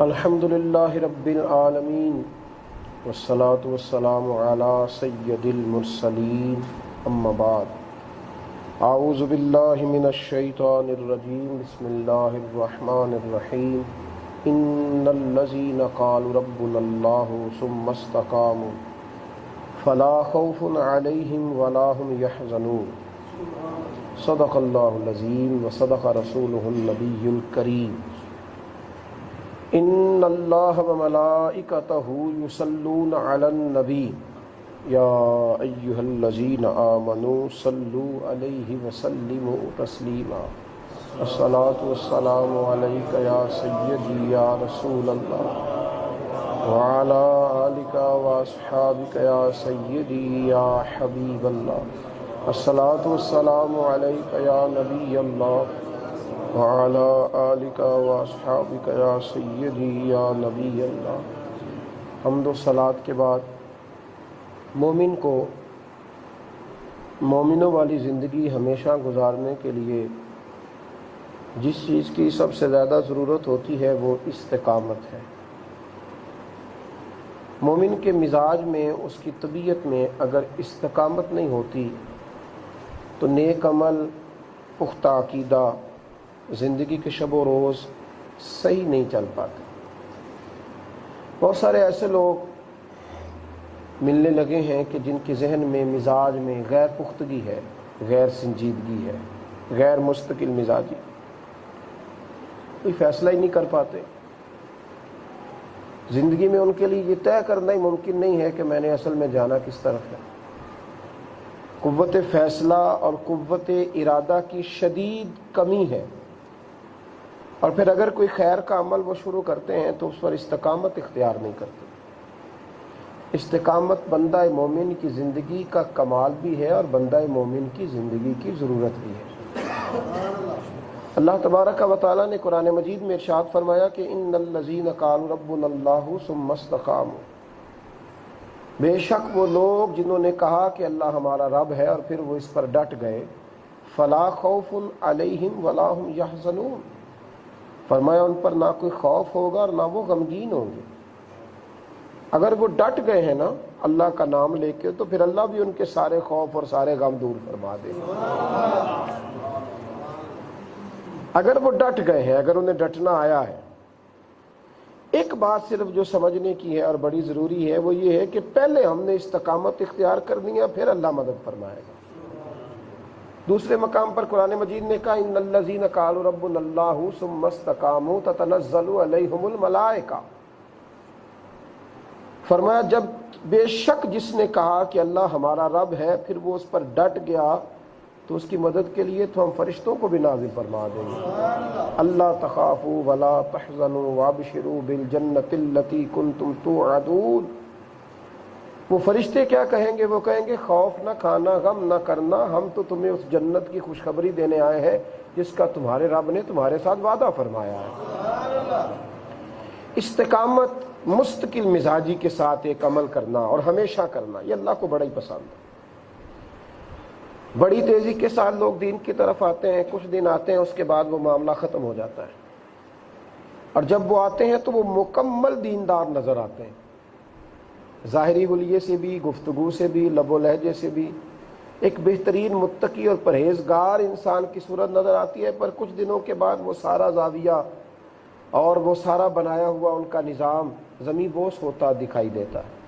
الحمد للہ رب العالمین والصلاة والسلام علی سید المرسلین اما بعد اعوذ باللہ من الشیطان الرجیم بسم اللہ الرحمن الرحیم ان الذین قالوا ربنا اللہ ثم استقاموا فلا خوف علیہم ولا هم یحزنون صدق اللہ العظیم وصدق رسولہ النبی الکریم ان اللہ وملائکتہ یصلون علی النبی یا ایہا الذین آمنوا صلوا علیہ وسلموا تسلیما الصلاۃ والسلام علیک یا سیدی یا رسول اللہ وعلی آلک واصحابک یا سیدی یا حبیب اللہ الصلاۃ والسلام علیک یا نبی اللہ وعلی آلک واصحابک یا سیدی یا نبی اللہ۔ حمد و صلات کے بعد مومن کو مومنوں والی زندگی ہمیشہ گزارنے کے لیے جس چیز کی سب سے زیادہ ضرورت ہوتی ہے وہ استقامت ہے۔ مومن کے مزاج میں، اس کی طبیعت میں اگر استقامت نہیں ہوتی تو نیک عمل، پختہ عقیدہ، زندگی کے شب و روز صحیح نہیں چل پاتے۔ بہت سارے ایسے لوگ ملنے لگے ہیں کہ جن کے ذہن میں، مزاج میں غیر پختگی ہے، غیر سنجیدگی ہے، غیر مستقل مزاجی، کوئی فیصلہ ہی نہیں کر پاتے۔ زندگی میں ان کے لیے یہ طے کرنا ہی ممکن نہیں ہے کہ میں نے اصل میں جانا کس طرف ہے۔ قوت فیصلہ اور قوت ارادہ کی شدید کمی ہے، اور پھر اگر کوئی خیر کا عمل وہ شروع کرتے ہیں تو اس پر استقامت اختیار نہیں کرتے۔ استقامت بندہ مومن کی زندگی کا کمال بھی ہے اور بندہ مومن کی زندگی کی ضرورت بھی ہے۔ اللہ تبارک و تعالیٰ نے قرآن مجید میں ارشاد فرمایا کہ ان الذین قالوا ربنا اللہ ثم استقاموا، بے شک وہ لوگ جنہوں نے کہا کہ اللہ ہمارا رب ہے اور پھر وہ اس پر ڈٹ گئے، فلا خوف علیہم ولا هم یحزنون، فرمایا ان پر نہ کوئی خوف ہوگا اور نہ وہ غمگین ہوں گے۔ اگر وہ ڈٹ گئے ہیں نا اللہ کا نام لے کے، تو پھر اللہ بھی ان کے سارے خوف اور سارے غم دور فرما دے گا۔ اگر وہ ڈٹ گئے ہیں، اگر انہیں ڈٹنا آیا ہے۔ ایک بات صرف جو سمجھنے کی ہے اور بڑی ضروری ہے وہ یہ ہے کہ پہلے ہم نے استقامت اختیار کرنی ہے، پھر اللہ مدد فرمائے گا۔ دوسرے مقام پر قرآن مجید نے کہا ان الذین قالوا ربنا اللہ ثم استقاموا تتنزل علیہم الملائکہ، فرمایا جب بے شک جس نے کہا کہ اللہ ہمارا رب ہے پھر وہ اس پر ڈٹ گیا تو اس کی مدد کے لیے تو ہم فرشتوں کو بھی نازل فرما دیں گے۔ اللہ تخافوا ولا تحزنوا وابشروا بالجنۃ التي کنتم توعدون، وہ فرشتے کیا کہیں گے؟ وہ کہیں گے خوف نہ کھانا، غم نہ کرنا، ہم تو تمہیں اس جنت کی خوشخبری دینے آئے ہیں جس کا تمہارے رب نے تمہارے ساتھ وعدہ فرمایا ہے۔ استقامت مستقل مزاجی کے ساتھ ایک عمل کرنا اور ہمیشہ کرنا، یہ اللہ کو بڑا ہی پسند ہے۔ بڑی تیزی کے ساتھ لوگ دین کی طرف آتے ہیں، کچھ دن آتے ہیں، اس کے بعد وہ معاملہ ختم ہو جاتا ہے، اور جب وہ آتے ہیں تو وہ مکمل دیندار نظر آتے ہیں، ظاہری حلیے سے بھی، گفتگو سے بھی، لب و لہجے سے بھی ایک بہترین متقی اور پرہیزگار انسان کی صورت نظر آتی ہے، پر کچھ دنوں کے بعد وہ سارا زاویہ اور وہ سارا بنایا ہوا ان کا نظام زمیں بوس ہوتا دکھائی دیتا ہے۔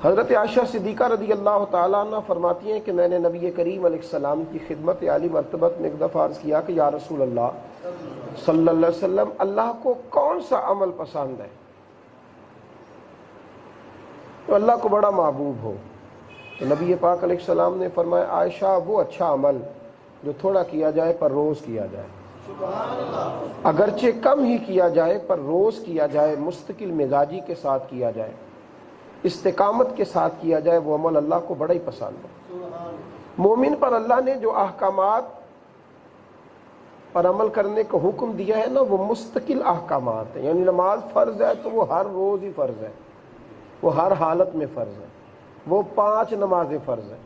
حضرت عائشہ صدیقہ رضی اللہ تعالیٰ عنہ فرماتی ہیں کہ میں نے نبی کریم علیہ السلام کی خدمت عالی مرتبت میں ایک دفعہ عرض کیا کہ یا رسول اللہ صلی اللہ علیہ وسلم، اللہ کو کون سا عمل پسند ہے تو اللہ کو بڑا محبوب ہو؟ تو نبی پاک علیہ السلام نے فرمایا عائشہ وہ اچھا عمل جو تھوڑا کیا جائے پر روز کیا جائے، اگرچہ کم ہی کیا جائے پر روز کیا جائے، مستقل مزاجی کے ساتھ کیا جائے، استقامت کے ساتھ کیا جائے، وہ عمل اللہ کو بڑا ہی پسند ہے۔ مومن پر اللہ نے جو احکامات پر عمل کرنے کا حکم دیا ہے نا وہ مستقل احکامات ہیں، یعنی نماز فرض ہے تو وہ ہر روز ہی فرض ہے، وہ ہر حالت میں فرض ہے، وہ 5 نمازیں فرض ہیں،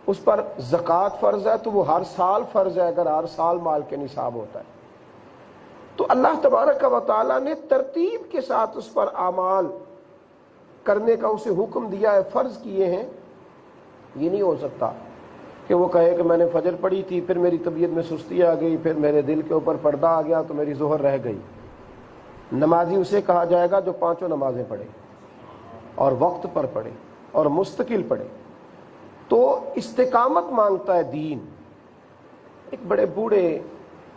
اس پر زکوٰۃ فرض ہے تو وہ ہر سال فرض ہے اگر ہر سال مال کے نصاب ہوتا ہے۔ تو اللہ تبارک و تعالیٰ نے ترتیب کے ساتھ اس پر اعمال کرنے کا اسے حکم دیا ہے، فرض کیے ہیں۔ یہ نہیں ہو سکتا کہ وہ کہے کہ میں نے فجر پڑھی تھی، پھر میری طبیعت میں سستی آ گئی، پھر میرے دل کے اوپر پردہ آ گیا تو میری ظہر رہ گئی۔ نمازی اسے کہا جائے گا جو 5 نمازیں پڑھے اور وقت پر پڑھے اور مستقل پڑھے۔ تو استقامت مانگتا ہے دین۔ ایک بڑے بوڑھے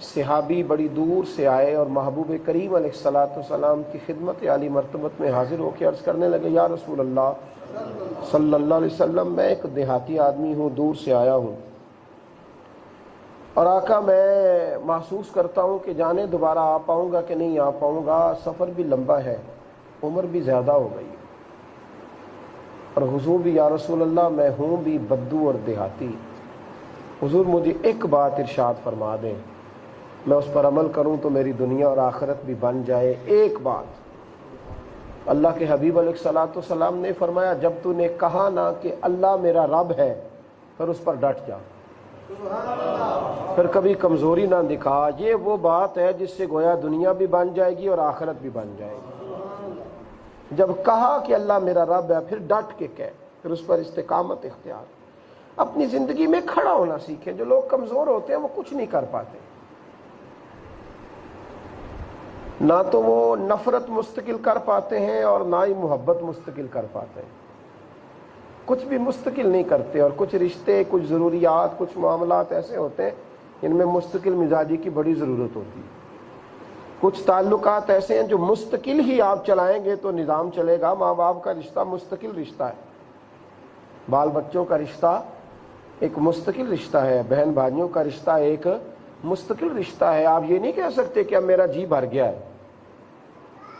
صحابی بڑی دور سے آئے اور محبوب کریم علیہ الصلوۃ والسلام کی خدمت عالی مرتبت میں حاضر ہو کے عرض کرنے لگے، یا رسول اللہ صلی اللہ علیہ وسلم، میں ایک دیہاتی آدمی ہوں، دور سے آیا ہوں، اور آقا میں محسوس کرتا ہوں کہ جانے دوبارہ آ پاؤں گا کہ نہیں آ پاؤں گا، سفر بھی لمبا ہے، عمر بھی زیادہ ہو گئی، اور حضور بھی یا رسول اللہ میں ہوں بھی بدو اور دیہاتی، حضور مجھے ایک بات ارشاد فرما دیں، میں اس پر عمل کروں تو میری دنیا اور آخرت بھی بن جائے، ایک بات۔ اللہ کے حبیب علیہ الصلوۃ والسلام نے فرمایا، جب تو نے کہا نا کہ اللہ میرا رب ہے، پھر اس پر ڈٹ جا، پھر کبھی کمزوری نہ دکھا۔ یہ وہ بات ہے جس سے گویا دنیا بھی بن جائے گی اور آخرت بھی بن جائے گی۔ جب کہا کہ اللہ میرا رب ہے، پھر ڈٹ کے کہہ، پھر اس پر استقامت اختیار۔ اپنی زندگی میں کھڑا ہونا سیکھیں۔ جو لوگ کمزور ہوتے ہیں وہ کچھ نہیں کر پاتے، نہ تو وہ نفرت مستقل کر پاتے ہیں اور نہ ہی محبت مستقل کر پاتے ہیں، کچھ بھی مستقل نہیں کرتے، اور کچھ رشتے، کچھ ضروریات، کچھ معاملات ایسے ہوتے ہیں جن میں مستقل مزاجی کی بڑی ضرورت ہوتی ہے۔ کچھ تعلقات ایسے ہیں جو مستقل ہی آپ چلائیں گے تو نظام چلے گا۔ ماں باپ کا رشتہ مستقل رشتہ ہے، بال بچوں کا رشتہ ایک مستقل رشتہ ہے، بہن بھائیوں کا رشتہ ایک مستقل رشتہ ہے۔ آپ یہ نہیں کہہ سکتے کہ اب میرا جی بھر گیا ہے،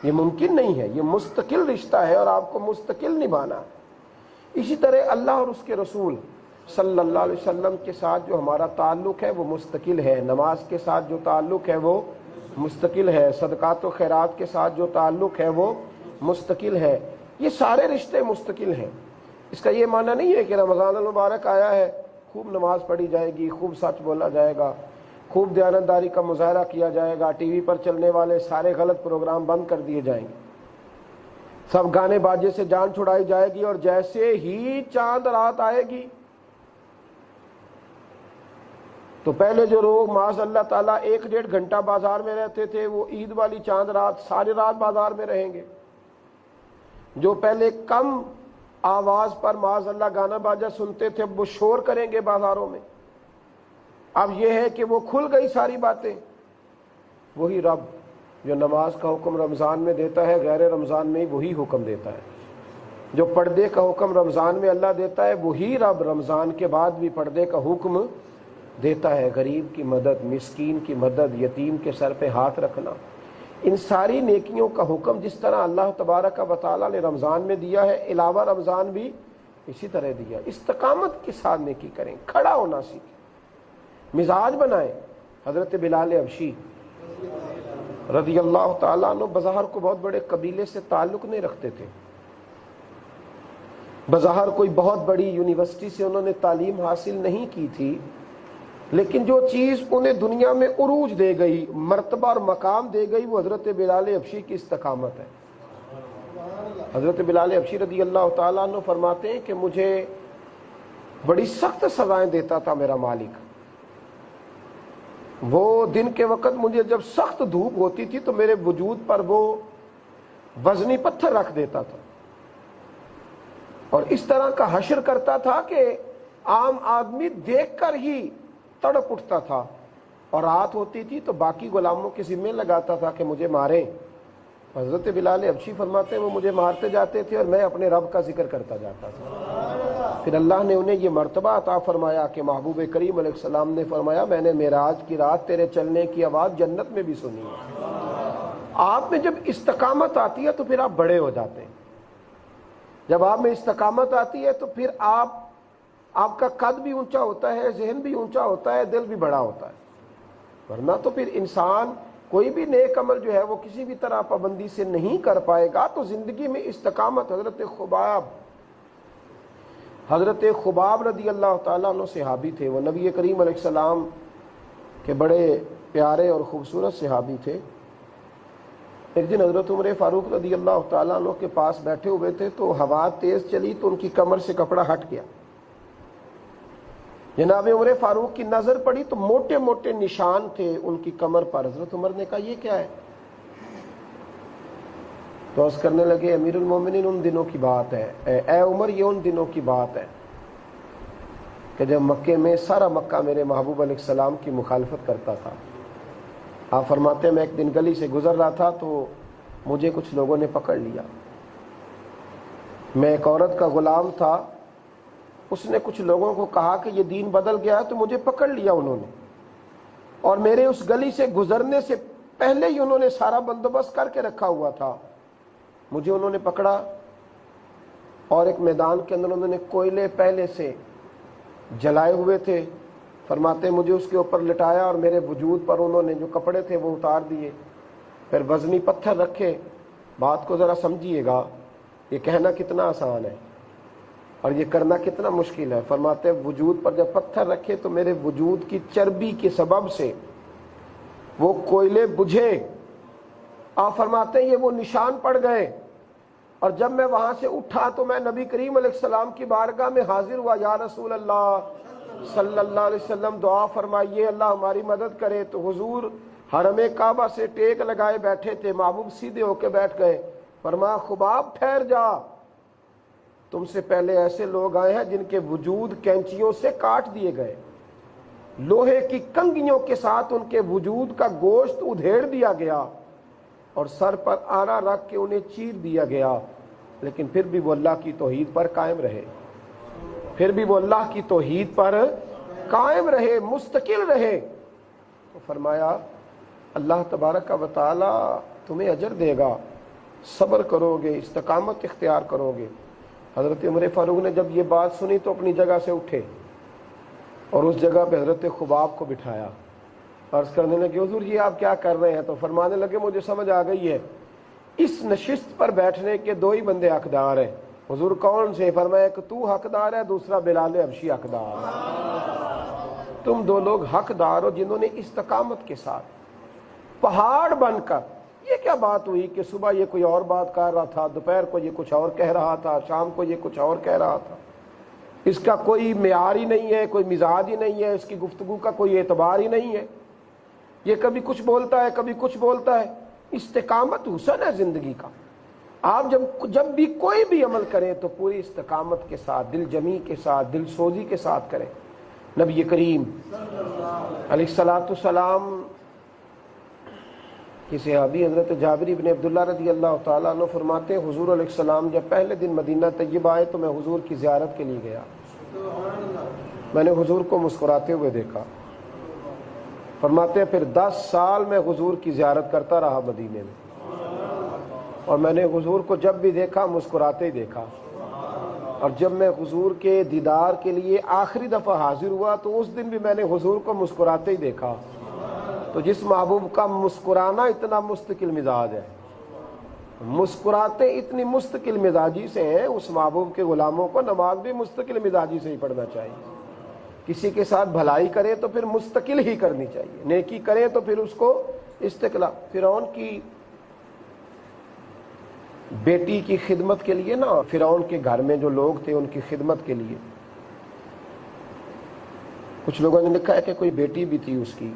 یہ ممکن نہیں ہے، یہ مستقل رشتہ ہے اور آپ کو مستقل نبھانا ہے۔ اسی طرح اللہ اور اس کے رسول صلی اللہ علیہ وسلم کے ساتھ جو ہمارا تعلق ہے وہ مستقل ہے، نماز کے ساتھ جو تعلق ہے وہ مستقل ہے، صدقات و خیرات کے ساتھ جو تعلق ہے وہ مستقل ہے، یہ سارے رشتے مستقل ہیں۔ اس کا یہ معنی نہیں ہے کہ رمضان المبارک آیا ہے، خوب نماز پڑھی جائے گی، خوب سچ بولا جائے گا، خوب دیانتداری کا مظاہرہ کیا جائے گا، ٹی وی پر چلنے والے سارے غلط پروگرام بند کر دیے جائیں گے، سب گانے باجے سے جان چھڑائی جائے گی، اور جیسے ہی چاند رات آئے گی تو پہلے جو لوگ معاذ اللہ تعالیٰ 1-1.5 گھنٹہ بازار میں رہتے تھے وہ عید والی چاند رات ساری رات بازار میں رہیں گے۔ جو پہلے کم آواز پر معاذ اللہ گانا باجا سنتے تھے اب وہ شور کریں گے بازاروں میں۔ اب یہ ہے کہ وہ کھل گئی ساری باتیں۔ وہی رب جو نماز کا حکم رمضان میں دیتا ہے غیر رمضان میں وہی حکم دیتا ہے، جو پردے کا حکم رمضان میں اللہ دیتا ہے وہی رب رمضان کے بعد بھی پردے کا حکم دیتا ہے۔ غریب کی مدد، مسکین کی مدد، یتیم کے سر پہ ہاتھ رکھنا، ان ساری نیکیوں کا حکم جس طرح اللہ تبارک و تعالیٰ نے رمضان میں دیا ہے، علاوہ رمضان بھی اسی طرح دیا۔ استقامت کے ساتھ نیکی کریں، کھڑا ہونا سیکھیں، مزاج بنائیں۔ حضرت بلال حبشی رضی اللہ تعالیٰ عنہ بظاہر کو بہت بڑے قبیلے سے تعلق نہیں رکھتے تھے، بظاہر کوئی بہت بڑی یونیورسٹی سے انہوں نے تعلیم حاصل نہیں کی تھی، لیکن جو چیز انہیں دنیا میں عروج دے گئی، مرتبہ اور مقام دے گئی، وہ حضرت بلال حبشی کی استقامت ہے۔ حضرت بلال حبشی رضی اللہ تعالیٰ عنہ فرماتے ہیں کہ مجھے بڑی سخت سزائیں دیتا تھا میرا مالک۔ وہ دن کے وقت مجھے جب سخت دھوپ ہوتی تھی تو میرے وجود پر وہ وزنی پتھر رکھ دیتا تھا، اور اس طرح کا حشر کرتا تھا کہ عام آدمی دیکھ کر ہی تڑپ اٹھتا تھا، اور رات ہوتی تھی تو باقی غلاموں کے ذمے لگاتا تھا کہ مجھے ماریں۔ حضرت بلال حبشی فرماتے ہیں وہ مجھے مارتے جاتے تھے اور میں اپنے رب کا ذکر کرتا جاتا تھا۔ پھر اللہ نے انہیں یہ مرتبہ عطا فرمایا کہ محبوب کریم علیہ السلام نے فرمایا میں نے معراج کی رات تیرے چلنے کی آواز جنت میں بھی سنی ہے۔ آپ میں جب استقامت آتی ہے تو پھر آپ بڑے ہو جاتے ہیں۔ جب آپ میں استقامت آتی ہے تو پھر آپ کا قد بھی اونچا ہوتا ہے، ذہن بھی اونچا ہوتا ہے، دل بھی بڑا ہوتا ہے۔ ورنہ تو پھر انسان کوئی بھی نیک عمل جو ہے وہ کسی بھی طرح پابندی سے نہیں کر پائے گا۔ تو زندگی میں استقامت، حضرت خباب رضی اللہ تعالیٰ عنہ صحابی تھے، وہ نبی کریم علیہ السلام کے بڑے پیارے اور خوبصورت صحابی تھے۔ ایک دن حضرت عمر فاروق رضی اللہ تعالیٰ عنہ کے پاس بیٹھے ہوئے تھے تو ہوا تیز چلی تو ان کی کمر سے کپڑا ہٹ گیا. جناب عمر فاروق کی نظر پڑی تو موٹے موٹے نشان تھے ان کی کمر پر. حضرت عمر نے کہا یہ کیا ہے؟ تو عرض کرنے لگے امیر المومنین ان دنوں کی بات ہے، اے عمر یہ ان دنوں کی بات ہے کہ جب مکے میں سارا مکہ میرے محبوب علیہ السلام کی مخالفت کرتا تھا. آپ فرماتے ہیں میں ایک دن گلی سے گزر رہا تھا تو مجھے کچھ لوگوں نے پکڑ لیا. میں ایک عورت کا غلام تھا، اس نے کچھ لوگوں کو کہا کہ یہ دین بدل گیا ہے تو مجھے پکڑ لیا انہوں نے، اور میرے اس گلی سے گزرنے سے پہلے ہی انہوں نے سارا بندوبست کر کے رکھا ہوا تھا. مجھے انہوں نے پکڑا اور ایک میدان کے اندر انہوں نے کوئلے پہلے سے جلائے ہوئے تھے. فرماتے مجھے اس کے اوپر لٹایا اور میرے وجود پر انہوں نے جو کپڑے تھے وہ اتار دیے، پھر وزنی پتھر رکھے. بات کو ذرا سمجھیے گا، یہ کہنا کتنا آسان ہے اور یہ کرنا کتنا مشکل ہے. فرماتے وجود پر جب پتھر رکھے تو میرے وجود کی چربی کے سبب سے وہ کوئلے بجھے. آپ فرماتے ہیں یہ وہ نشان پڑ گئے، اور جب میں وہاں سے اٹھا تو میں نبی کریم علیہ السلام کی بارگاہ میں حاضر ہوا. یا رسول اللہ صلی اللہ علیہ وسلم دعا فرمائیے اللہ ہماری مدد کرے. تو حضور حرم کعبہ سے ٹیک لگائے بیٹھے تھے، محبوب سیدھے ہو کے بیٹھ گئے. فرمایا خباب ٹھہر جا، تم سے پہلے ایسے لوگ آئے ہیں جن کے وجود کینچیوں سے کاٹ دیے گئے، لوہے کی کنگھیوں کے ساتھ ان کے وجود کا گوشت ادھیڑ دیا گیا اور سر پر آرا رکھ کے انہیں چیر دیا گیا، لیکن پھر بھی وہ اللہ کی توحید پر قائم رہے. پھر بھی وہ اللہ کی توحید پر قائم رہے، مستقل رہے. تو فرمایا اللہ تبارک و تعالی تمہیں اجر دے گا، صبر کرو گے، استقامت اختیار کرو گے. حضرت عمر فاروق نے جب یہ بات سنی تو اپنی جگہ سے اٹھے اور اس جگہ پہ حضرت خباب کو بٹھایا. عرض کرنے لگے حضور یہ آپ کیا کر رہے ہیں؟ تو فرمانے لگے مجھے سمجھ آ گئی ہے، اس نشست پر بیٹھنے کے دو ہی بندے حقدار ہیں. حضور کون سے؟ فرمایا کہ تو حقدار ہے، دوسرا بلال حبشی حقدار ہے. تم دو لوگ حقدار ہو جنہوں نے استقامت کے ساتھ پہاڑ بن کر. یہ کیا بات ہوئی کہ صبح یہ کوئی اور بات کر رہا تھا، دوپہر کو یہ کچھ اور کہہ رہا تھا، شام کو یہ کچھ اور کہہ رہا تھا. اس کا کوئی معیار ہی نہیں ہے، کوئی مزاج ہی نہیں ہے، اس کی گفتگو کا کوئی اعتبار ہی نہیں ہے. یہ کبھی کچھ بولتا ہے کبھی کچھ بولتا ہے. استقامت حسن ہے زندگی کا. آپ جب بھی کوئی بھی عمل کریں تو پوری استقامت کے ساتھ، دل جمی کے ساتھ، دل سوزی کے ساتھ کریں. نبی کریم علیہ الصلوۃ والسلام کی صحابی حضرت جابر بن عبداللہ رضی اللہ تعالیٰ عنہ فرماتے ہیں حضور علیہ السلام جب پہلے دن مدینہ طیبہ آئے تو میں حضور کی زیارت کے لیے گیا. میں نے حضور کو مسکراتے ہوئے دیکھا. فرماتے ہیں پھر 10 سال میں حضور کی زیارت کرتا رہا مدینے میں، اور میں نے حضور کو جب بھی دیکھا مسکراتے ہی دیکھا. اور جب میں حضور کے دیدار کے لیے آخری دفعہ حاضر ہوا تو اس دن بھی میں نے حضور کو مسکراتے ہی دیکھا. تو جس محبوب کا مسکرانا اتنا مستقل مزاج ہے، مسکراتے اتنی مستقل مزاجی سے ہیں، اس محبوب کے غلاموں کو نماز بھی مستقل مزاجی سے ہی پڑھنا چاہیے. کسی کے ساتھ بھلائی کرے تو پھر مستقل ہی کرنی چاہیے، نیکی کرے تو پھر اس کو استقلال. فرعون کی بیٹی کی خدمت کے لیے نا، فرعون کے گھر میں جو لوگ تھے ان کی خدمت کے لیے کچھ لوگوں نے لکھا ہے کہ کوئی بیٹی بھی تھی اس کی،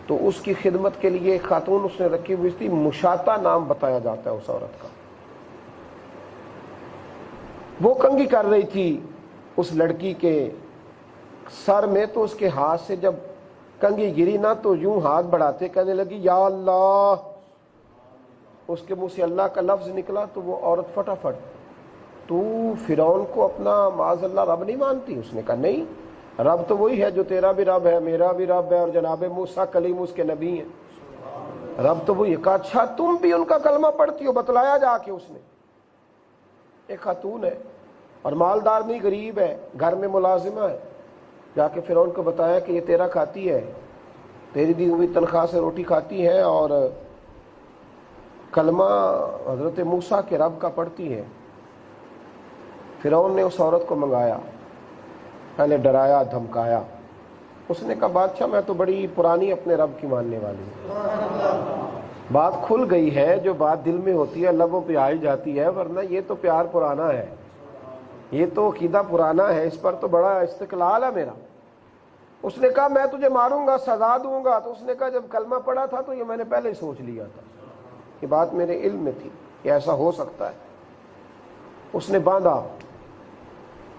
تو اس کی خدمت کے لیے ایک خاتون اس نے رکھی ہوئی تھی، مشاطہ نام بتایا جاتا ہے اس عورت کا. وہ کنگھی کر رہی تھی اس لڑکی کے سر میں، تو اس کے ہاتھ سے جب کنگھی گری نا تو یوں ہاتھ بڑھاتے کہنے لگی یا اللہ. اس کے منہ سے اللہ کا لفظ نکلا تو وہ عورت فٹافٹ، تو فرعون کو اپنا معاذ اللہ رب نہیں مانتی؟ اس نے کہا نہیں، رب تو وہی ہے جو تیرا بھی رب ہے، میرا بھی رب ہے، اور جناب موسیٰ کلیم اس کے نبی ہیں. رب تو وہی. کہا اچھا تم بھی ان کا کلمہ پڑھتی ہو؟ بتلایا جا کے. اس نے ایک خاتون ہے اور مالدار نہیں، غریب ہے، گھر میں ملازمہ ہے، جا کے فرعون کو بتایا کہ یہ تیرا کھاتی ہے، تیری دی ہوئی تنخواہ سے روٹی کھاتی ہے اور کلمہ حضرت موسیٰ کے رب کا پڑھتی ہے. فرعون نے اس عورت کو منگایا، پہلے ڈرایا دھمکایا. اس نے کہا بادشاہ میں تو بڑی پرانی اپنے رب کی ماننے والی ہوں. بات کھل گئی ہے، جو بات دل میں ہوتی ہے لبوں پہ آئی جاتی ہے، ورنہ یہ تو پیار پرانا ہے، یہ تو عقیدہ پرانا ہے، اس پر تو بڑا استقلال ہے میرا۔ اس نے کہا میں تجھے ماروں گا، سزا دوں گا، تو اس نے کہا جب کلمہ پڑھا تھا تو یہ میں نے پہلے ہی سوچ لیا تھا، یہ بات میرے علم میں تھی کہ ایسا ہو سکتا ہے۔ اس نے باندھا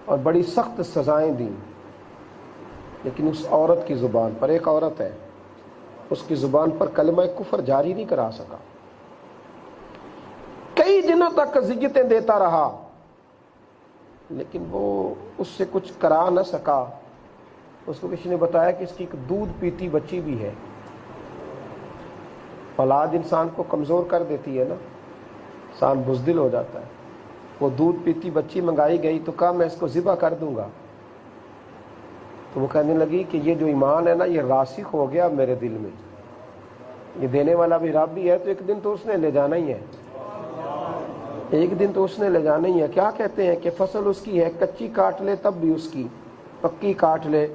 اور بڑی سخت سزائیں دیں، لیکن اس عورت کی زبان پر، ایک عورت ہے، اس کی زبان پر کلمہ کفر جاری نہیں کرا سکا، کئی دنوں تک اذیتیں دیتا رہا، لیکن وہ اس سے کچھ کرا نہ سکا۔ اس کو کسی نے بتایا کہ اس کی ایک دودھ پیتی بچی بھی ہے۔ اولاد انسان کو کمزور کر دیتی ہے نا، انسان بزدل ہو جاتا ہے۔ وہ دودھ پیتی بچی منگائی گئی تو کہا میں اس کو ذبح کر دوں گا، تو وہ کہنے لگی کہ یہ جو ایمان ہے نا یہ راسخ ہو گیا میرے دل میں، یہ دینے والا بھی رب بھی ہے، تو ایک دن تو اس نے لے جانا ہی ہے، ایک دن تو اس نے لے جانا ہی ہے۔ کیا کہتے ہیں کہ فصل اس کی ہے، کچی کاٹ لے تب بھی اس کی، پکی کاٹ لے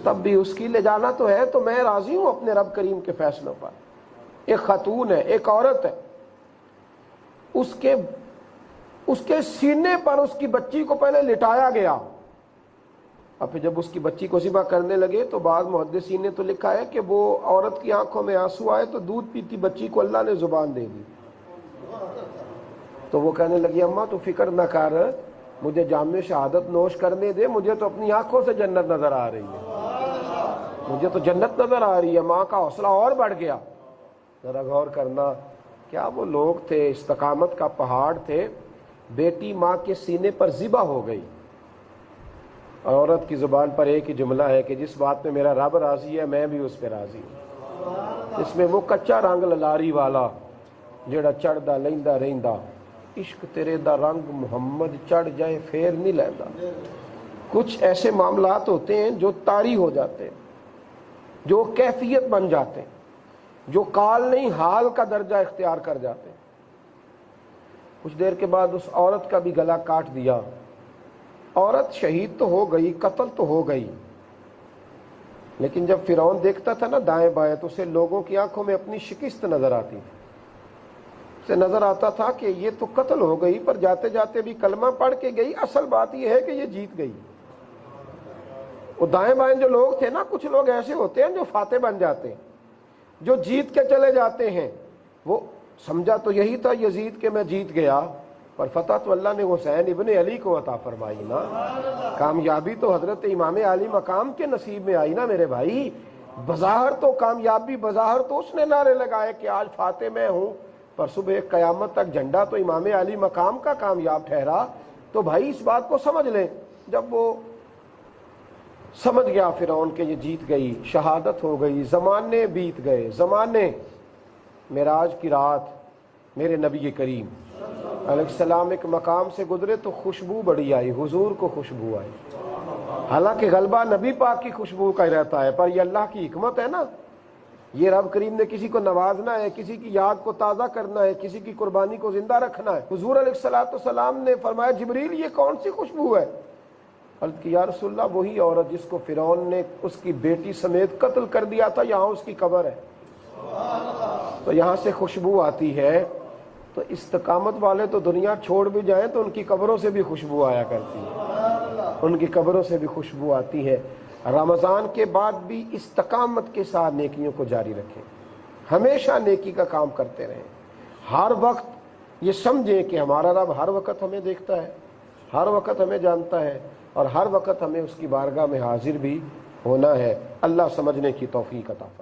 تب بھی اس کی، لے جانا تو ہے، تو میں راضی ہوں اپنے رب کریم کے فیصلوں پر۔ ایک خاتون ہے، ایک عورت ہے، اس کے سینے پر اس کی بچی کو پہلے لٹایا گیا، اب پھر جب اس کی بچی کو ذبح کرنے لگے تو بعض محدثین نے تو لکھا ہے کہ وہ عورت کی آنکھوں میں آنسو آئے تو دودھ پیتی بچی کو اللہ نے زبان دے دی، تو وہ کہنے لگی اماں تو فکر نہ کر، مجھے جام شہادت نوش کرنے دے، مجھے تو اپنی آنکھوں سے جنت نظر آ رہی ہے، مجھے تو جنت نظر آ رہی ہے۔ ماں کا حوصلہ اور بڑھ گیا۔ ذرا غور کرنا، کیا وہ لوگ تھے، استقامت کا پہاڑ تھے، بیٹی ماں کے سینے پر ذبح ہو گئی، عورت کی زبان پر ایک ہی جملہ ہے کہ جس بات میں میرا رب راضی ہے میں بھی اس پہ راضی ہوں۔ اس میں وہ کچا رنگ للاری والا جڑا چڑھدا لیندا رہندا، عشق تیرے دا رنگ محمد چڑھ جائے پھر نہیں لیندا۔ کچھ ایسے معاملات ہوتے ہیں جو طاری ہو جاتے ہیں، جو کیفیت بن جاتے ہیں، جو قال نہیں حال کا درجہ اختیار کر جاتے ہیں۔ کچھ دیر کے بعد اس عورت کا بھی گلا کاٹ دیا۔ عورت شہید تو ہو گئی، قتل تو ہو گئی، لیکن جب فرعون دیکھتا تھا نا دائیں بائیں تو اسے لوگوں کی آنکھوں میں اپنی شکست نظر آتی تھی، اسے نظر آتا تھا کہ یہ تو قتل ہو گئی پر جاتے جاتے بھی کلمہ پڑھ کے گئی، اصل بات یہ ہے کہ یہ جیت گئی۔ وہ دائیں بائیں جو لوگ تھے نا، کچھ لوگ ایسے ہوتے ہیں جو فاتح بن جاتے ہیں، جو جیت کے چلے جاتے ہیں۔ وہ سمجھا تو یہی تھا یزید کہ میں جیت گیا، پر فتح تو اللہ نے حسین ابن علی کو عطا فرمائی نا، کامیابی تو حضرت امام علی مقام کے نصیب میں آئی نا میرے بھائی۔ بظاہر تو کامیابی، بظاہر تو اس نے نعرے لگائے کہ آج فاتح میں ہوں، پر صبح قیامت تک جھنڈا تو امام علی مقام کا کامیاب ٹھہرا۔ تو بھائی اس بات کو سمجھ لیں، جب وہ سمجھ گیا فرعون کہ یہ جیت گئی، شہادت ہو گئی، زمانے بیت گئے، زمانے، معراج کی رات میرے نبی کریم علیہ السلام ایک مقام سے گزرے تو خوشبو بڑی آئی، حضور کو خوشبو آئی۔ حالانکہ غلبہ نبی پاک کی خوشبو کا ہی رہتا ہے، پر یہ اللہ کی حکمت ہے نا، یہ رب کریم نے کسی کو نوازنا ہے، کسی کی یاد کو تازہ کرنا ہے، کسی کی قربانی کو زندہ رکھنا ہے۔ حضور علیہ السلام نے فرمایا جبریل یہ کون سی خوشبو ہے؟ عرض کی یا رسول اللہ وہی عورت جس کو فرعون نے اس کی بیٹی سمیت قتل کر دیا تھا، یہاں اس کی قبر ہے، تو یہاں سے خوشبو آتی ہے۔ تو استقامت والے تو دنیا چھوڑ بھی جائیں تو ان کی قبروں سے بھی خوشبو آیا کرتی ہے، ان کی قبروں سے بھی خوشبو آتی ہے۔ رمضان کے بعد بھی استقامت کے ساتھ نیکیوں کو جاری رکھیں، ہمیشہ نیکی کا کام کرتے رہیں، ہر وقت یہ سمجھیں کہ ہمارا رب ہر وقت ہمیں دیکھتا ہے، ہر وقت ہمیں جانتا ہے، اور ہر وقت ہمیں اس کی بارگاہ میں حاضر بھی ہونا ہے۔ اللہ سمجھنے کی توفیق عطا فرمائے۔